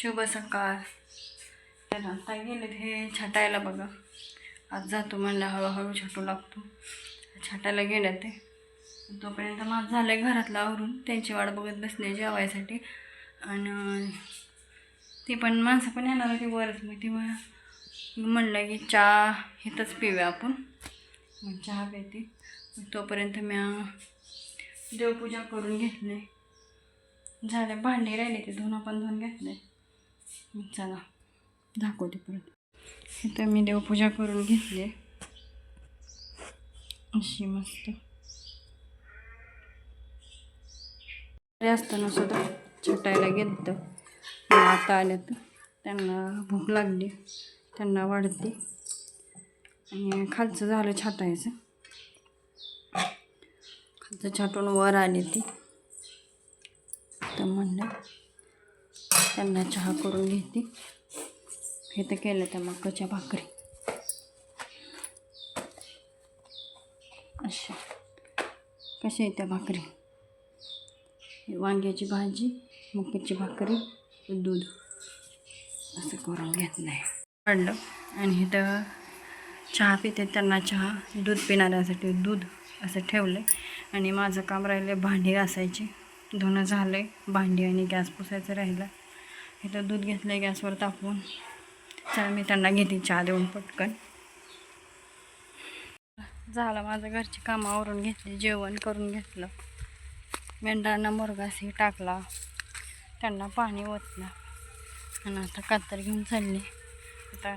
शुभ सकाळ. तर आता गेले हे छाटायला बघा. आज जातो म्हणलं हळूहळू छाटू लागतो. छाटायला गेले ते तोपर्यंत माझं झालं घरातलं आवरून त्यांची वाट बघत बसले जेवायसाठी. आणि ती पण माणसं पण येणार होती वरच. मग ती म्हणलं की चहा इथंच पिऊया आपण. मग चहा पिते. तोपर्यंत मी देवपूजा करून घेतले. झाले भांडी राहिले ते धुणं पण धुवून घेतले. चला दाखवते परत. इथं मी देवपूजा करून घेतली अशी मस्त. असताना सुद्धा छटायला गेलं तर आता आले तर त्यांना भूक लागली, त्यांना वाढते. आणि खालचं झालं छाटायचं. खालचं छाटून वर आली ती. तर म्हणलं त्यांना चहा करून घेते. हे तर केलं त्या मकाच्या भाकरी अशा. कशा आहेत त्या भाकरी? वांग्याची भाजी, मकाची भाकरी, दूध असं करून घेतलं आहे. काढलं आणि इथं चहा पिते. त्यांना चहा, दूध पिणाऱ्यासाठी दूध असं ठेवलं. आणि माझं काम राहिलं भांडी घासायची. धुणं झालं आहे, भांडी आणि गॅस पुसायचं राहिलं. इथं दूध घेतलं आहे गॅसवर तापवून. चला मी त्यांना घेते चहा देऊन पटकन. झालं माझं घरची कामं आवरून घेतली, जेवण करून घेतलं. मेंढरांना मुरघासही टाकला, त्यांना पाणी ओतलं. आणि आता कातर घेऊन चालली. आता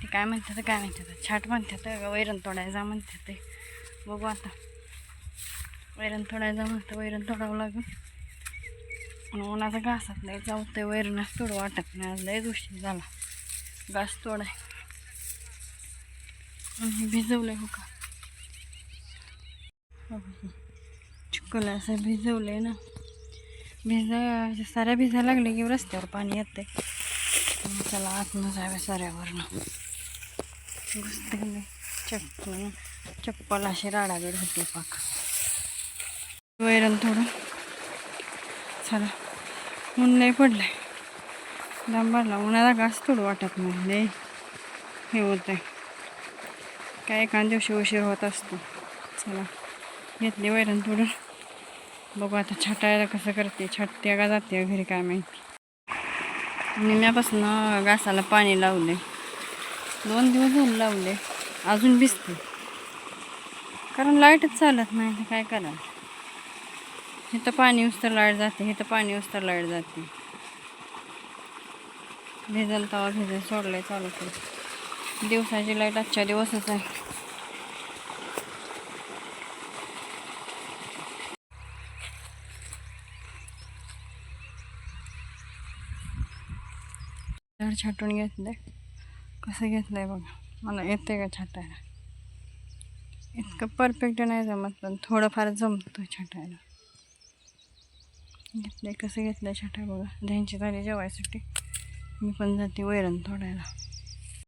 ते काय म्हणतात छाट म्हणतात, वैरण तोडायचा म्हणतात ते. बघू आता वैरण तोडायचा म्हणतं, वैरण तोडावं लागेल. आणि उन्हाचा घासात लय जाऊतं, वैरणच तोड वाटत नाही. आज लयच उशीर झाला घास तोडाय. भिजवलंय हो का, चिखल असं भिजवलंय ना. साऱ्या भिजायला लागले की रस्त्यावर पाणी येते. चला आतनं जाव्या साऱ्यावरनं. घुसते चप्पल अशी राडागड होते पाक. वैरण थोडं चला. ऊन नाही पडलंय, दांबारला उन्हाचा घास थोडं वाटत नाही. लय हे होत आहे काय, एखाद्या दिवशी उशीर होत असतो. चला घेतली वैरण थोडं. बघू आता छाटायला कसं करते, छाटते का जाते घरी काय माहिती. निम्यापासून घासाला पाणी लावले, 2 दिवस झाले लावले. अजून भिजते कारण लाईटच चालत नाही. तर काय करा, इथं पाणी उस्तर लाईट जाते, इथं पाणी उस्तर लाईट जाते. भिजल तवा भिजल, सोडलंय चालू केलं. दिवसाची लाईट आजच्या दिवसच आहे. झाड छाटून घेतलंय. कसं घेतलंय बघा. मला येते का छाटायला? इतकं परफेक्ट नाही जमत, पण थोडंफार जमतं छाटायला. घेतलंय कसं घेतलंय छाटाय बघा. ध्यांची झाली जेवायसाठी. मी पण जाते वैरण तोडायला.